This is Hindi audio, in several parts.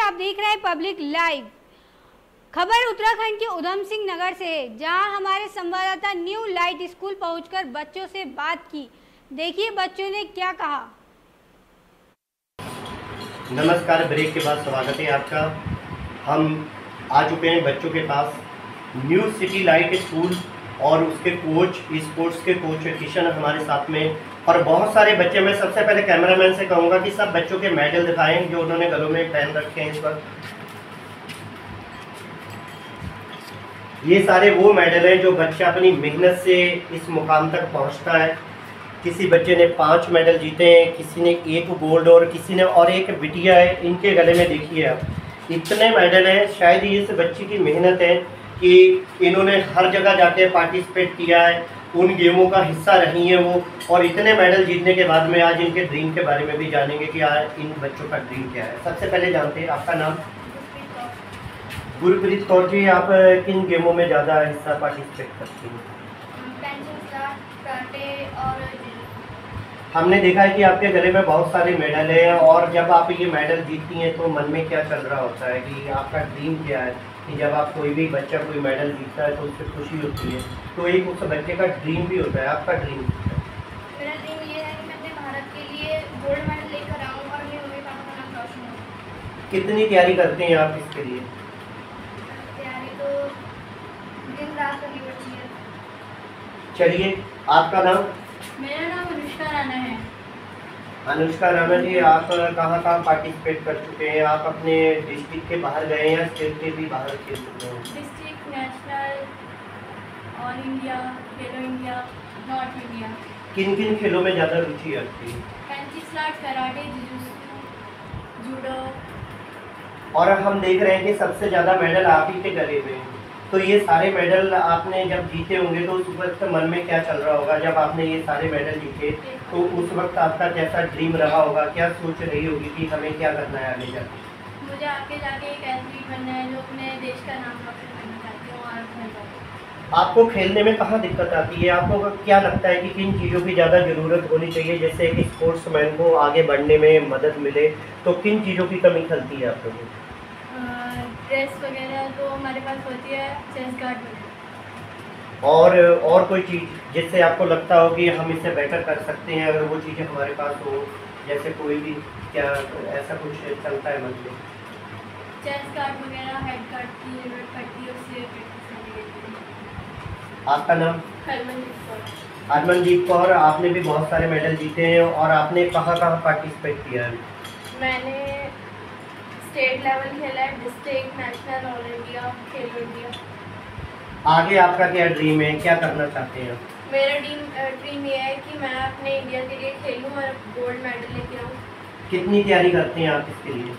आप देख रहे हैं पब्लिक लाइव। खबर उत्तराखंड के उधम सिंह नगर से है, जहां हमारे संवाददाता न्यू लाइट स्कूल पहुंचकर बच्चों से बात की। देखिए बच्चों ने क्या कहा। नमस्कार, ब्रेक के बाद स्वागत है आपका। हम आ चुके हैं बच्चों के पास। न्यू सिटी लाइट स्कूल और उसके कोच, स्पोर्ट्स के कोच किशन हमारे साथ में, और बहुत सारे बच्चे। मैं सबसे पहले कैमरामैन से कहूँगा कि सब बच्चों के मेडल दिखाएं जो उन्होंने गलों में पहन रखे हैं इस वक्त। ये सारे वो मेडल हैं जो बच्चा अपनी मेहनत से इस मुकाम तक पहुंचता है। किसी बच्चे ने 5 मेडल जीते हैं, किसी ने 1 गोल्ड और किसी ने और एक बिटिया है, इनके गले में देखिए आप इतने मेडल हैं। शायद ये इस बच्ची की मेहनत है कि इन्होंने हर जगह जाके पार्टिसिपेट किया है, उन गेमों का हिस्सा रही हैं वो, और इतने मेडल जीतने के बाद में आज इनके ड्रीम के बारे में भी जानेंगे कि आज इन बच्चों का ड्रीम क्या है। सबसे पहले जानते हैं आपका नाम। गुरप्रीत कौर जी, आप किन गेमों में ज़्यादा हिस्सा पार्टिसिपेट करती हैं? और हमने देखा है कि आपके गले में बहुत सारे मेडल हैं, और जब आप ये मेडल जीतती हैं तो मन में क्या चल रहा होता है कि आपका ड्रीम क्या है? कि जब आप कोई भी बच्चा कोई मेडल जीतता है तो उससे खुशी होती है, तो एक उस बच्चे का ड्रीम भी होता है। आपका ड्रीम क्या है? मेरा ड्रीम ये है कि मैं अपने भारत के लिए गोल्ड मेडल लेकर आऊँ और मेरे मम्मी पापा का नाम रोशन हो। कितनी तैयारी करते हैं आप इसके लिए? तैयारी तो दिन रात करनी पड़ती है। चलिए, आपका नाम? मेरा नाम अनुष्का राणा है। अनुष्का राणा जी, आप कहाँ कहाँ पार्टिसिपेट कर चुके हैं? आप अपने डिस्ट्रिक्ट के बाहर गए हैं या स्टेट के भी बाहर खेल चुके हैं? डिस्ट्रिक्ट, नेशनल, ऑल इंडिया, खेलो इंडिया, नॉर्थ इंडिया। किन किन खेलों में ज़्यादा रुचि है आपकी? कैंची स्लाट, कराटे, जुजुत्सु, जूडो। और हम देख रहे हैं कि सबसे ज़्यादा मेडल आप ही के गले में हैं। तो ये सारे मेडल आपने जब जीते होंगे तो उस वक्त मन में क्या चल रहा होगा? जब आपने ये सारे मेडल जीते तो उस वक्त आपका कैसा ड्रीम रहा होगा? क्या सोच रही होगी कि हमें क्या करना है आगे जाके? मुझे आगे जाके एक एथलीट बनना है जो अपने देश का नाम रोशन करना चाहती हूँ और बन जाऊँ। आपको खेलने में कहाँ दिक्कत आती है? आपको क्या लगता है कि किन चीज़ों की ज़्यादा ज़रूरत होनी चाहिए जैसे कि स्पोर्ट्समैन को आगे बढ़ने में मदद मिले? तो किन चीज़ों की कमी खलती है आप लोगों को? ड्रेस वगैरह तो हमारे पास होती है, चेस्ट गार्ड वगैरह। और कोई चीज़ जिससे आपको लगता हो कि हम इससे बेटर कर सकते हैं, अगर वो चीज़ें हमारे पास हो, जैसे कोई भी क्या ऐसा कुछ चलता है मतलब? चेस्ट गार्ड वगैरह, हेड गार्ड की जरूरत पड़ती है, उससे प्रैक्टिस करने के लिए। आपका नाम? हरमनदीप कौर। हरमनदीप कौर, आपने भी बहुत सारे मेडल जीते हैं, और आपने कहाँ कहाँ पार्टिसिपेट किया है? मैंने स्टेट लेवल खेला है, डिस्ट्रिक्ट, नेशनल, ऑल इंडिया, खेलो इंडिया। आगे आपका क्या ड्रीम है? क्या करना चाहते हैं? मेरा ड्रीम ये है कि मैं अपने इंडिया के लिए खेलूँ और गोल्ड मेडल लेके आऊँ। कितनी तैयारी करते हैं आप इसके लिए?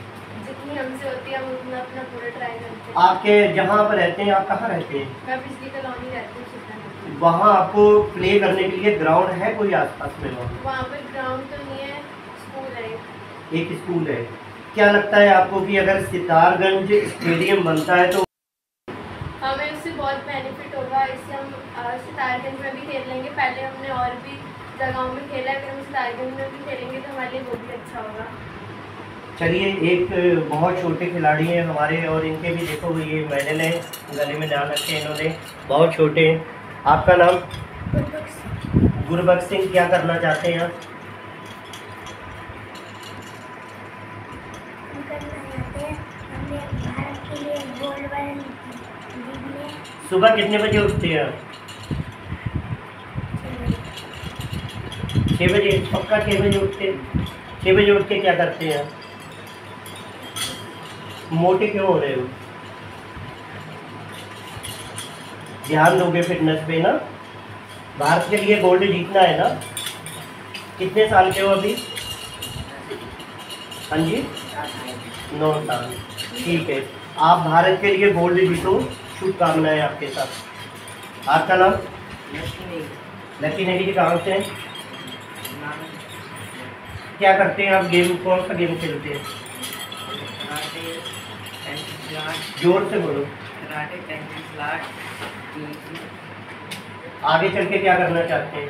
जितनी हमसे होती है हम उतना अपना पूरा ट्राई करते हैं। आपके जहाँ आप रहते हैं, आप कहाँ रहते हैं? मैं बिजली कॉलोनी रहती हूँ सुल्तानपुर। वहाँ आपको प्ले करने के लिए ग्राउंड है कोई आसपास में? वहाँ पर ग्राउंड तो नहीं है, स्कूल है। एक स्कूल है। क्या लगता है आपको कि अगर सितारगंज स्टेडियम बनता है तो हमें उससे बहुत बेनिफिट होगा? इससे हम सितारगंज में भी खेल लेंगे। पहले हमने और भी जगहों में खेला है, अगर हम सितारगंज में भी खेलेंगे तो हमारे लिए वो भी अच्छा होगा। चलिए, एक बहुत छोटे खिलाड़ी हैं हमारे, और इनके भी देखो ये मेडल है गले में डाल रखे हैं इन्होंने, बहुत छोटे हैं। आपका नाम? गुरबख्श सिंह। क्या करना चाहते हैं आप? सुबह कितने बजे उठते हैं आप? 6 बजे? पक्का 6 बजे उठते हैं? 6 बजे उठ के क्या करते हैं आप? मोटे क्यों हो रहे हो? ध्यान दोगे फिटनेस पे ना? भारत के लिए गोल्ड जीतना है ना? कितने साल के हो अभी? हाँ जी, 9 साल। ठीक है, आप भारत के लिए गोल्ड जीतो, शुभकामनाएं आपके साथ। आपका नाम? लकी नेगी जी, कहाँ से हैं? क्या करते हैं आप? गेम कौन सा गेम खेलते हैं? जोर से बोलो। आगे चल के क्या करना चाहते हैं?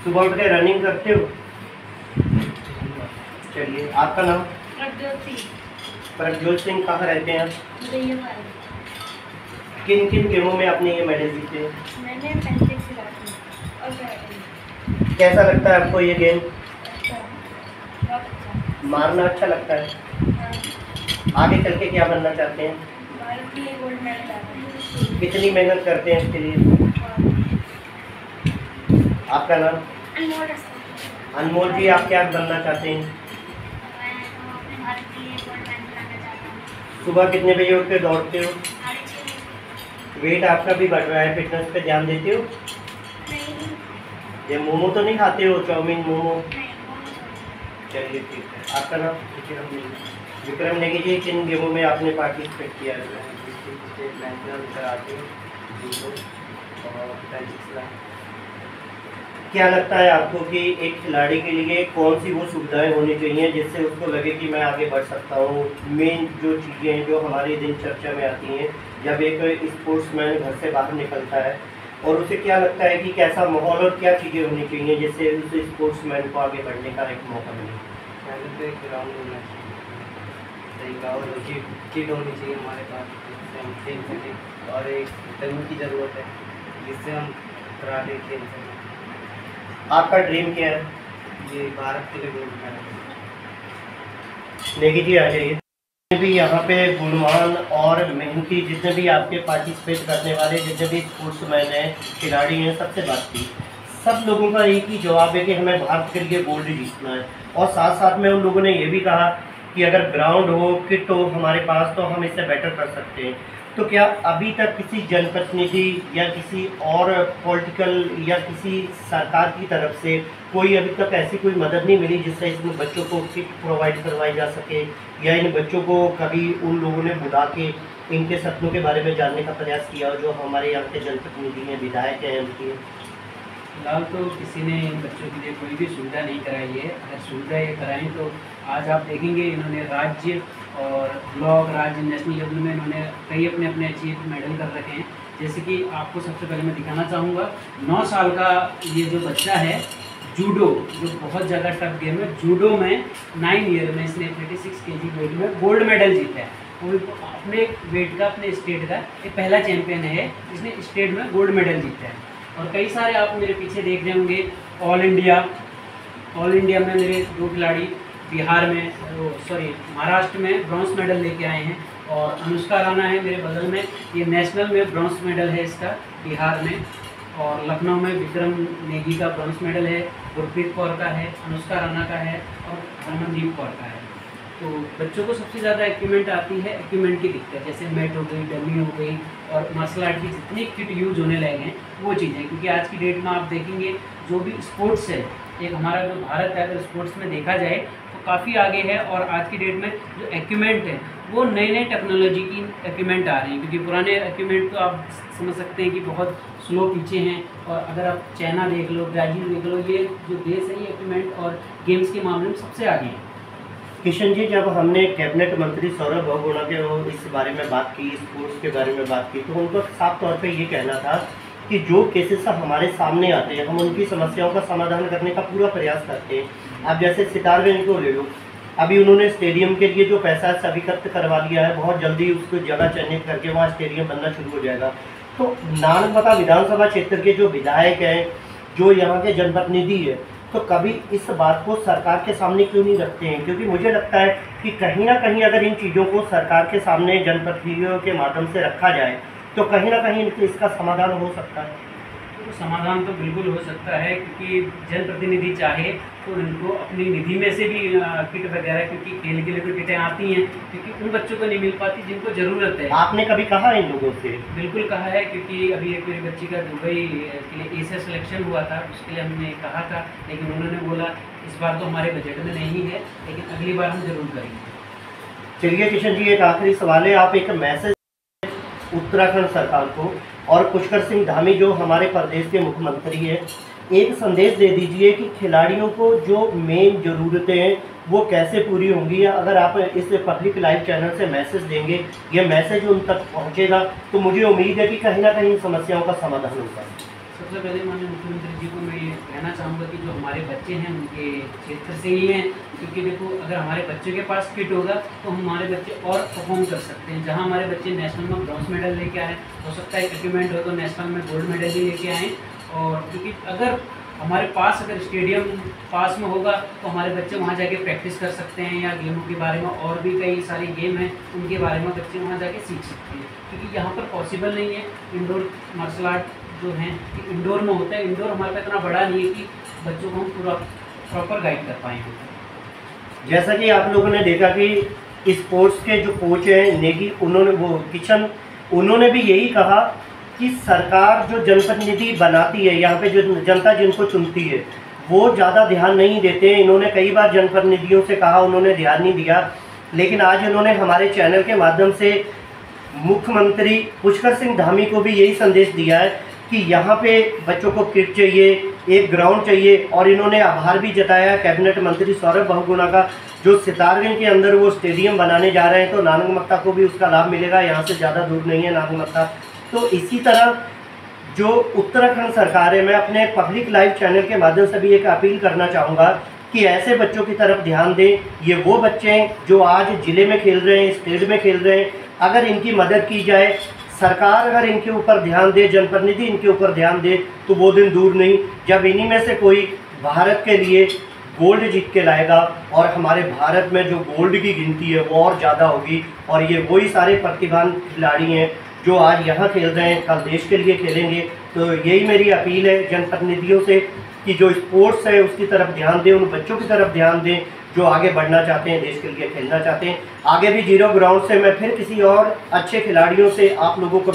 सुबह उठ के रनिंग करते हो? चलिए, आपका नाम? प्रज्योत सिंह। कहाँ रहते हैं आप? किन किन गेमों में आपने ये मेडल जीते हैं? मैंने पेंटिंग सिखाई और कराटे। कैसा लगता है आपको ये गेम? अच्छा, बहुत अच्छा। मारना अच्छा लगता है? हाँ, आगे चल के क्या बनना चाहते हैं? भारत के लिए गोल्ड मेडल लाना है। कितनी मेहनत करते हैं इसके लिए? आपका नाम? अनमोल। अनमोल जी, आप क्या बनना चाहते हैं? मैं भारत के लिए गोल्ड मेडल लाना चाहता हूँ। सुबह कितने बजे उठ के दौड़ते हो? 6:30। वेट आपका भी बढ़ रहा है, फिटनेस पे ध्यान देते हो? नहीं, ये मोमो तो नहीं खाते हो? चाउमीन, मोमो? नहीं, चलिए ठीक है। आपका नाम? विक्रम नेगी जी, किन गेमों में आपने पार्टिसिपेट किया है? क्या लगता है आपको कि एक खिलाड़ी के लिए कौन सी वो सुविधाएं होनी चाहिए जिससे उसको लगे कि मैं आगे बढ़ सकता हूँ? मेन जो चीज़ें हैं जो हमारी दिन चर्चा में आती हैं जब एक स्पोर्ट्समैन घर से बाहर निकलता है, और उसे क्या लगता है कि कैसा माहौल और क्या चीज़ें होनी चाहिए जिससे उस स्पोर्ट्समैन को आगे बढ़ने का एक मौका मिले? पहले तो एक ग्राउंड होना चाहिए, सही का, और किट होनी चाहिए हमारे पास जिससे हम खेल सकें, और एक टर्म की ज़रूरत है जिससे हम कराटे खेल सकें। आपका ड्रीम क्या है? ये भारत के लिए गोल्ड मेडल। नेगी जी आ जाइए। भी यहाँ पे गुणवान और मेहनती जितने भी आपके पार्टिसिपेट करने वाले जितने भी स्पोर्ट्समैन हैं, खिलाड़ी हैं, सबसे बात की, सब लोगों का एक ही जवाब है कि हमें भारत के लिए गोल्ड जीतना है। और साथ साथ में उन लोगों ने ये भी कहा कि अगर ग्राउंड हो, किट हो हमारे पास तो हम इससे बेटर कर सकते हैं। तो क्या अभी तक किसी जनप्रतिनिधि या किसी और पॉलिटिकल या किसी सरकार की तरफ से कोई अभी तक ऐसी कोई मदद नहीं मिली जिससे इसमें बच्चों को किट प्रोवाइड करवाई जा सके, या इन बच्चों को कभी उन लोगों ने बुला के इनके सपनों के बारे में जानने का प्रयास किया जो हमारे यहाँ के जनप्रतिनिधि हैं, विधायक हैं, एमपी हैं? फिलहाल तो किसी ने इन बच्चों के लिए कोई भी सुविधा नहीं कराई है। अगर सुविधा ये कराएं तो आज आप देखेंगे इन्होंने राज्य और ब्लॉक, राज्य, नेशनल लेवल में इन्होंने कई अपने अपने अचीव मेडल कर रखे हैं। जैसे कि आपको सबसे पहले मैं दिखाना चाहूँगा, 9 साल का ये जो बच्चा है, जूडो, जो बहुत ज़्यादा टफ गेम है, जूडो में 9 ईयर में इसने 36 kg वेट में गोल्ड मेडल जीता है। वो अपने वेट का, अपने स्टेट का ये पहला चैंपियन है जिसने स्टेट में गोल्ड मेडल जीता है। और कई सारे आप मेरे पीछे देख रहे होंगे, ऑल इंडिया में मेरे 2 खिलाड़ी बिहार में, महाराष्ट्र में ब्रॉन्ज मेडल लेके आए हैं। और अनुष्का राणा है मेरे बगल में, ये नेशनल में ब्रॉन्ज मेडल है इसका बिहार में। और लखनऊ में विक्रम नेगी का ब्रॉन्ज मेडल है, गुरप्रीत कौर का है, अनुष्का राणा का है और हरमनदीप कौर का है। तो बच्चों को सबसे ज़्यादा इक्विपमेंट आती है, इक्विपमेंट की दिक्कत, जैसे मैट हो गई, डमी हो गई, और मार्शल आर्ट की जितनी किट यूज होने लगे हैं वो चीज़ें। क्योंकि आज की डेट में आप देखेंगे जो भी स्पोर्ट्स है, एक हमारा जो भारत है अगर स्पोर्ट्स में देखा जाए तो काफ़ी आगे है। और आज की डेट में जो इक्विपमेंट है वो नए नए टेक्नोलॉजी की इक्विपमेंट आ रही हैं, क्योंकि पुराने इक्विपमेंट तो आप समझ सकते हैं कि बहुत स्लो पीछे हैं। और अगर आप चाइना देख लो, ब्राज़ील देख लो, ये जो देश है ये इक्विपमेंट और गेम्स के मामले में सबसे आगे है। किशन जी, जब हमने कैबिनेट मंत्री सौरभ बहुगुणा के इस बारे में बात की, स्पोर्ट्स के बारे में बात की, तो उनको साफ तौर पे ये कहना था कि जो केसेस हमारे सामने आते हैं हम उनकी समस्याओं का समाधान करने का पूरा प्रयास करते हैं। अब जैसे सितारगंज को ले लो, अभी उन्होंने स्टेडियम के लिए जो पैसा स्वीकृत करवा लिया है, बहुत जल्दी उसको जगह चिन्हित करके वहाँ स्टेडियम बनना शुरू हो जाएगा। तो नानपता विधानसभा क्षेत्र के जो विधायक हैं, जो यहाँ के जनप्रतिनिधि है, तो कभी इस बात को सरकार के सामने क्यों नहीं रखते हैं? क्योंकि मुझे लगता है कि कहीं ना कहीं अगर इन चीज़ों को सरकार के सामने जनप्रतिनिधियों के माध्यम से रखा जाए तो कहीं ना कहीं इसका समाधान हो सकता है। तो समाधान तो बिल्कुल हो सकता है, क्योंकि जनप्रतिनिधि चाहे तो इनको अपनी निधि में से भी किट वगैरह, क्योंकि खेल के लिए तो किटें आती हैं, क्योंकि उन बच्चों को नहीं मिल पाती जिनको ज़रूरत है। आपने कभी कहा इन लोगों से? बिल्कुल कहा है, क्योंकि अभी एक मेरी बच्ची का दुबई के लिए एशिया सिलेक्शन हुआ था, उसके लिए हमने कहा था, लेकिन उन्होंने बोला इस बार तो हमारे बजट में नहीं है, लेकिन अगली बार हम जरूर करेंगे। चलिए किशन जी, एक आखिरी सवाल है, आप एक मैसेज उत्तराखंड सरकार को और पुष्कर सिंह धामी जो हमारे प्रदेश के मुख्यमंत्री हैं, एक संदेश दे दीजिए कि खिलाड़ियों को जो मेन ज़रूरतें हैं वो कैसे पूरी होंगी। या अगर आप इस पब्लिक लाइव चैनल से मैसेज देंगे, ये मैसेज उन तक पहुंचेगा, तो मुझे उम्मीद है कि कहीं ना कहीं समस्याओं का समाधान होगा। सबसे पहले माननीय मुख्यमंत्री जी को मैं ये कहना चाहूँगा कि जो हमारे बच्चे हैं उनके क्षेत्र से ही हैं, क्योंकि देखो अगर हमारे बच्चों के पास किट होगा तो हमारे बच्चे और परफॉर्म कर सकते हैं। जहाँ हमारे बच्चे नेशनल में ब्रॉन्ज मेडल लेके आए, हो सकता है इक्विपमेंट हो तो नेशनल में गोल्ड मेडल भी लेके आएँ। और क्योंकि अगर हमारे पास अगर स्टेडियम पास में होगा तो हमारे बच्चे वहाँ जाके प्रैक्टिस कर सकते हैं, या गेमों के बारे में और भी कई सारे गेम हैं उनके बारे में बच्चे वहाँ जाके सीख सकते हैं। क्योंकि यहाँ पर पॉसिबल नहीं है इंडोर मार्शल आर्ट जो हैं कि इंडोर में होता है, इंडोर हमारे पास इतना बड़ा नहीं है कि बच्चों को हम पूरा प्रॉपर गाइड कर पाएंगे। जैसा कि आप लोगों ने देखा कि स्पोर्ट्स के जो कोच हैं नेगी, उन्होंने भी यही कहा कि सरकार जो जनप्रतिनिधि बनाती है, यहाँ पे जो जनता जिनको चुनती है वो ज़्यादा ध्यान नहीं देते हैं। इन्होंने कई बार जनप्रतिनिधियों से कहा, उन्होंने ध्यान नहीं दिया, लेकिन आज इन्होंने हमारे चैनल के माध्यम से मुख्यमंत्री पुष्कर सिंह धामी को भी यही संदेश दिया है कि यहाँ पे बच्चों को किट चाहिए, एक ग्राउंड चाहिए। और इन्होंने आभार भी जताया कैबिनेट मंत्री सौरभ बहुगुणा का, जो सितारगंज के अंदर वो स्टेडियम बनाने जा रहे हैं, तो नानगमत्ता को भी उसका लाभ मिलेगा। यहाँ से ज़्यादा दूर नहीं है नानगमत्ता। तो इसी तरह जो उत्तराखंड सरकार है, मैं अपने पब्लिक लाइव चैनल के माध्यम से भी एक अपील करना चाहूँगा कि ऐसे बच्चों की तरफ ध्यान दें। ये वो बच्चे हैं जो आज ज़िले में खेल रहे हैं, स्टेट में खेल रहे हैं। अगर इनकी मदद की जाए, सरकार अगर इनके ऊपर ध्यान दे, जनप्रतिनिधि इनके ऊपर ध्यान दे, तो वो दिन दूर नहीं जब इन्हीं में से कोई भारत के लिए गोल्ड जीत के लाएगा। और हमारे भारत में जो गोल्ड की गिनती है वो और ज़्यादा होगी। और ये वही सारे प्रतिभावान खिलाड़ी हैं जो आज यहाँ खेल रहे हैं, कल देश के लिए खेलेंगे। तो यही मेरी अपील है जनप्रतिनिधियों से कि जो स्पोर्ट्स है उसकी तरफ ध्यान दें, उन बच्चों की तरफ ध्यान दें जो आगे बढ़ना चाहते हैं, देश के लिए खेलना चाहते हैं। आगे भी जीरो ग्राउंड से मैं फिर किसी और अच्छे खिलाड़ियों से आप लोगों को